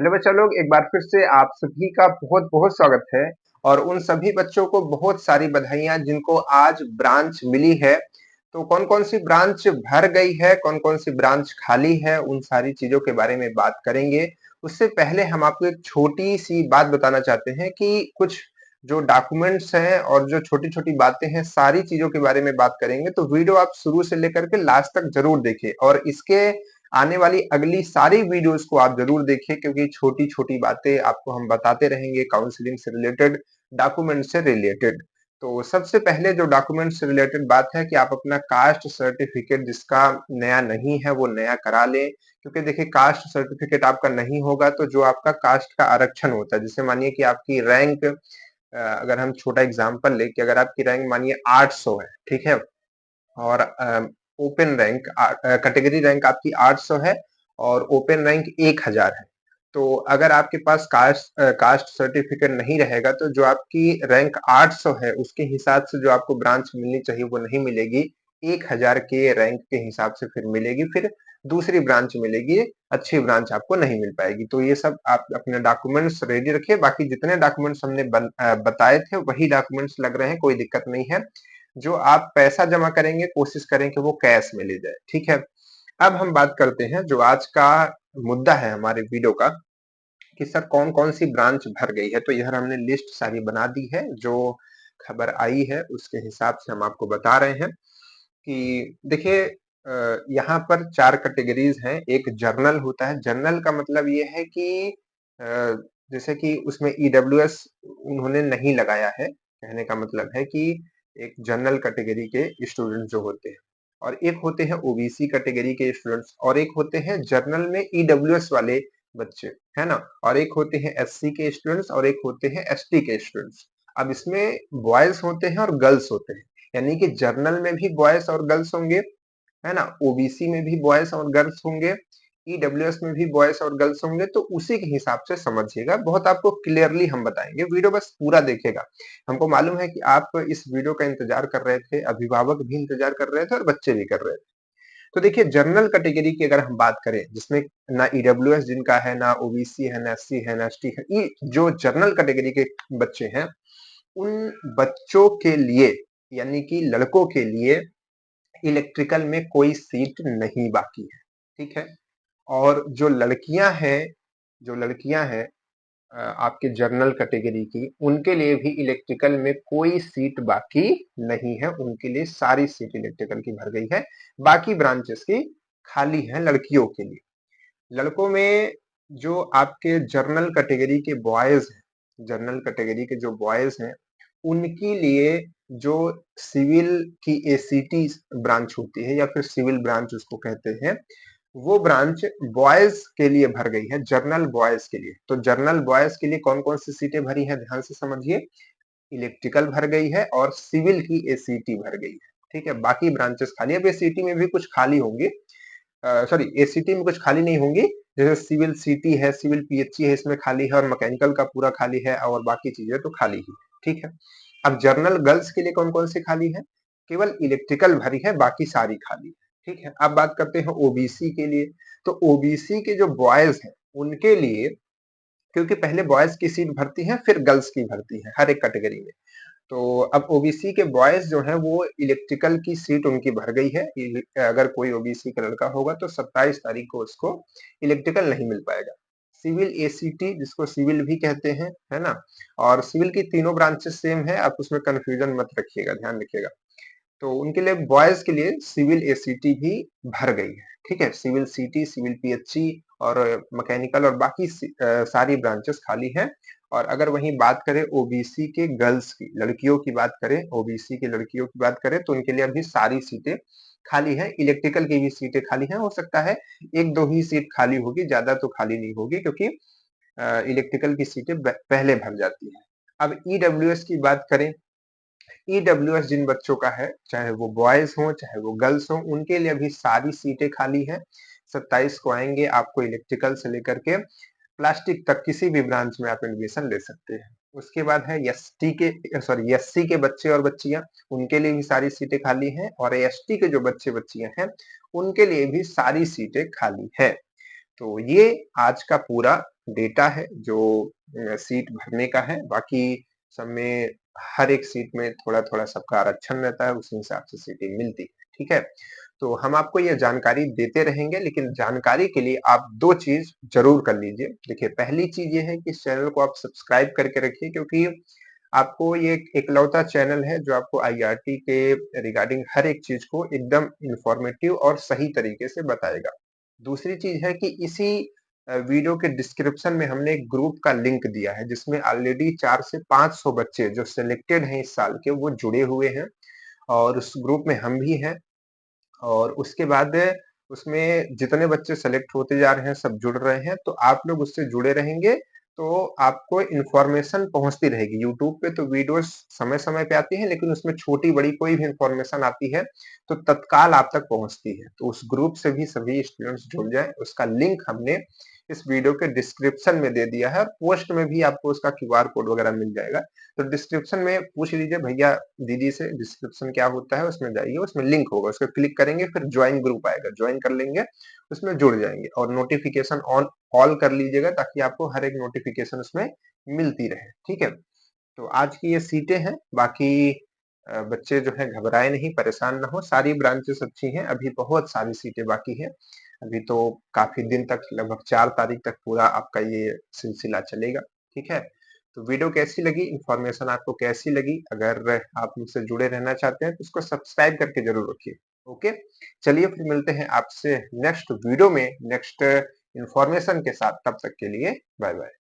Hello बच्चा लोग, एक बार फिर से आप सभी का बहुत-बहुत स्वागत है और उन सभी बच्चों को बहुत सारी बधाइयाँ जिनको आज ब्रांच मिली है। तो कौन-कौन सी ब्रांच भर गई है, कौन-कौन सी ब्रांच खाली है, उन सारी चीज़ों के बारे में बात करेंगे। उससे पहले हम आपको एक छोटी-सी बात बताना चाहते हैं कि कुछ जो डॉक्यूमेंट्स हैं और जो छोटी-छोटी बातें हैं, सारी चीज़ों के बारे में बात करेंगे। तो वीडियो आप शुरू से लेकर के लास्ट तक ज़रूर देखें और इसके आने वाली अगली सारी वीडियोस को आप जरूर देखिए क्योंकि छोटी-छोटी बातें आपको हम बताते रहेंगे काउंसलिंग से रिलेटेड, डॉक्यूमेंट से रिलेटेड। तो सबसे पहले जो डॉक्यूमेंट से रिलेटेड बात है कि आप अपना कास्ट सर्टिफिकेट जिसका नया नहीं है वो नया करा लें, क्योंकि देखिए कास्ट सर्टिफिकेट आपका नहीं होगा तो जो आपका कास्ट का आरक्षण होता है, जैसे मानिए कि आपकी रैंक अगर हम छोटा एग्जांपल लें कि अगर आपकी रैंक मानिए 800 है, ठीक है? और ओपन रैंक कैटेगरी रैंक आपकी 800 है और ओपन रैंक 1000 है। तो अगर आपके पास कास्ट सर्टिफिकेट नहीं रहेगा तो जो आपकी रैंक 800 है उसके हिसाब से जो आपको ब्रांच मिलनी चाहिए वो नहीं मिलेगी। 1000 के रैंक के हिसाब से फिर मिलेगी, फिर दूसरी ब्रांच मिलेगी, अच्छी ब्रांच आपको नहीं मिल पाएगी। तो ये सब आप अपने डॉक्यूमेंट्स रेडी रखिए। बाकी जितने डॉक्यूमेंट्स हमने बताए थे वही डॉक्यूमेंट्स लग रहे हैं, कोई दिक्कत नहीं है। जो आप पैसा जमा करेंगे कोशिश करें कि वो कैश में ले जाए, ठीक है? अब हम बात करते हैं जो आज का मुद्दा है हमारे वीडियो का कि सर कौन कौन सी ब्रांच भर गई है। तो यह हमने लिस्ट सारी बना दी है, जो खबर आई है उसके हिसाब से हम आपको बता रहे हैं कि देखिए यहाँ पर 4 कैटेगरीज हैं। एक जर्नल होता है। जर्नल का मतलब ये है कि जैसे कि उसमें ईडब्ल्यूएस उन्होंने नहीं लगाया है। कहने का मतलब है कि एक जनरल कैटेगरी के स्टूडेंट जो होते हैं और एक होते हैं ओबीसी कैटेगरी के स्टूडेंट्स और एक होते हैं जर्नल में ईडब्ल्यूएस वाले बच्चे, है ना? और एक होते हैं एससी के स्टूडेंट्स और एक होते हैं एसटी के स्टूडेंट्स। अब इसमें बॉयज होते हैं और गर्ल्स होते हैं, यानी कि जर्नल में भी बॉयज और गर्ल्स होंगे, है ना? ओबीसी में भी बॉयज और गर्ल्स होंगे, ईडब्ल्यूएस में भी बॉयज और गर्ल्स होंगे। तो उसी के हिसाब से समझिएगा, बहुत आपको क्लियरली हम बताएंगे। वीडियो बस पूरा देखेगा। हमको मालूम है कि आप इस वीडियो का इंतजार कर रहे थे, अभिभावक भी इंतजार कर रहे थे और बच्चे भी कर रहे थे। तो देखिए जनरल कैटेगरी की अगर हम बात करें जिसमें ना ईडब्ल्यूएस जिनका है, ना ओबीसी है, ना एससी है, ना एसटी है, ये जो जनरल कैटेगरी के बच्चे हैं उन बच्चों के लिए, यानी कि लड़कों के लिए इलेक्ट्रिकल में कोई सीट नहीं बाकी है, ठीक है? और जो लड़कियां हैं आपके जनरल कैटेगरी की, उनके लिए भी इलेक्ट्रिकल में कोई सीट बाकी नहीं है। उनके लिए सारी सीट इलेक्ट्रिकल की भर गई है। बाकी ब्रांचेस की खाली है लड़कियों के लिए। लड़कों में जो आपके जनरल कैटेगरी के बॉयज हैं, जनरल कैटेगरी के जो बॉयज हैं उनके लिए जो सिविल की एसीटी ब्रांच होती है या फिर सिविल ब्रांच उसको कहते हैं, वो ब्रांच बॉयज के लिए भर गई है, जर्नल बॉयज के लिए। तो जर्नल बॉयज के लिए कौन कौन सी सीटें भरी हैं, ध्यान से समझिए। इलेक्ट्रिकल भर गई है और सिविल की एसीटी भर गई है, ठीक है? बाकी ब्रांचेस खाली है। अब एसीटी में भी कुछ खाली होंगी, सॉरी एसीटी में कुछ खाली नहीं होंगी। जैसे सिविल सीटी है, सिविल पीएचई है, इसमें खाली है और मैकेनिकल का पूरा खाली है और बाकी चीजें तो खाली ही है, ठीक है? अब जर्नल गर्ल्स के लिए कौन कौन सी खाली है? केवल इलेक्ट्रिकल भरी है, बाकी सारी खाली है, ठीक है? अब बात करते हैं ओबीसी के लिए। तो ओबीसी के जो बॉयज हैं उनके लिए, क्योंकि पहले बॉयज की सीट भरती है फिर गर्ल्स की भरती है हर एक कैटेगरी में। तो अब ओबीसी के बॉयज जो हैं वो इलेक्ट्रिकल की सीट उनकी भर गई है। अगर कोई ओबीसी का लड़का होगा तो 27 तारीख को उसको इलेक्ट्रिकल नहीं मिल पाएगा। सिविल एसीटी जिसको सिविल भी कहते हैं, है ना? और सिविल की तीनों ब्रांचेस सेम है, आप उसमें कंफ्यूजन मत रखिएगा, ध्यान रखिएगा। तो उनके लिए बॉयज के लिए सिविल एसीटी भी भर गई है, ठीक है? सिविल सीटी, सिविल पीएचई और मैकेनिकल और बाकी सारी ब्रांचेस खाली हैं। और अगर वहीं बात करें ओबीसी के गर्ल्स की, लड़कियों की बात करें, ओबीसी के लड़कियों की बात करें तो उनके लिए अभी सारी सीटें खाली हैं। इलेक्ट्रिकल की भी सीटें खाली हैं। हो सकता है एक दो ही सीट खाली होगी, ज्यादा तो खाली नहीं होगी, क्योंकि इलेक्ट्रिकल की सीटें पहले भर जाती है। अब ईडब्ल्यूएस की बात करें, ईडब्ल्यूएस जिन बच्चों का है, चाहे वो बॉयज हो चाहे वो गर्ल्स हो, उनके लिए अभी सारी सीटें खाली हैं। 27 को आएंगे, आपको इलेक्ट्रिकल से लेकर के प्लास्टिक तक किसी भी ब्रांच में आप एडमिशन ले सकते हैं। उसके बाद है एससी के बच्चे और बच्चियां, उनके लिए भी सारी सीटें खाली हैं। और एसटी के जो बच्चे बच्चियां हैं उनके लिए भी सारी सीटें खाली है। तो ये आज का पूरा डेटा है जो सीट भरने का है, बाकी सब में हर एक सीट में थोड़ा-थोड़ा सबका आरक्षण रहता है, उसी हिसाब से सीटें मिलती हैं, ठीक है? तो हम आपको ये जानकारी देते रहेंगे, लेकिन जानकारी के लिए आप 2 चीज़ ज़रूर कर लीजिए। देखिए, पहली चीज़ ये है कि इस चैनल को आप सब्सक्राइब करके रखिए, क्योंकि आपको ये एक इकलौता चैनल है जो आपको आईआरटी के रिगार्डिंग हर एक चीज़ को एकदम इन्फॉर्मेटिव और सही तरीके से बताएगा। दूसरी चीज़ है कि इसी वीडियो के डिस्क्रिप्शन में हमने एक ग्रुप का लिंक दिया है, जिसमें ऑलरेडी 4 से 500 बच्चे जो सिलेक्टेड हैं इस साल के, वो जुड़े हुए हैं और उस ग्रुप में हम भी हैं। और उसके बाद उसमें जितने बच्चे सेलेक्ट होते जा रहे हैं, सब जुड़ रहे हैं, तो आप लोग उससे जुड़े रहेंगे, तो आपको इन्फॉर्मेशन पहुँचती रहेगी। यूट्यूब पे तो वीडियोज़ समय-समय पे आती हैं, लेकिन उसमें छोटी-बड़ी कोई भी इन्फॉर्मेशन आती है, तो तत्काल आप तक पहुँचती है। तो उस ग्रुप से भी सभी स्टूडेंट्स जुड़ जाएँ, उसका लिंक हमने इस वीडियो के डिस्क्रिप्शन में दे दिया है और पोस्ट में भी आपको उसका क्यूआर कोड वगैरह मिल जाएगा। तो डिस्क्रिप्शन में पूछ लीजिए भैया दीदी से डिस्क्रिप्शन क्या होता है, उसमें जाइए, उसमें लिंक होगा, उसको क्लिक करेंगे, फिर ज्वाइन ग्रुप आएगा, ज्वाइन कर लेंगे, उसमें जुड़ जाएँगे और नोटिफ़िकेशन ऑन ऑल कर लीजिएगा ताकि आपको हर एक नोटिफ़िकेशन उसमें मिलती रहे, ठीक है? तो आज की ये सीटें हैं, बाकी बच्चे जो हैं घबराएँ नहीं, परेशान ना हों, सारी ब्रांचेस अच्छी हैं, अभी बहुत सारी सीटें बाकी हैं। अभी तो काफ़ी दिन तक लगभग 4 तारीख तक पूरा आपका ये सिलसिला चलेगा, ठीक है? तो वीडियो कैसी लगी, इन्फॉर्मेशन आपको कैसी लगी? अगर आप मुझसे जुड़े रहना चाहते हैं तो इसको सब्सक्राइब करके ज़रूर रखिए, ओके? चलिए फिर मिलते हैं आपसे नेक्स्ट वीडियो में, नेक्स्ट इन्फॉर्मेशन के साथ, तब तक के लिए बाय-बाय।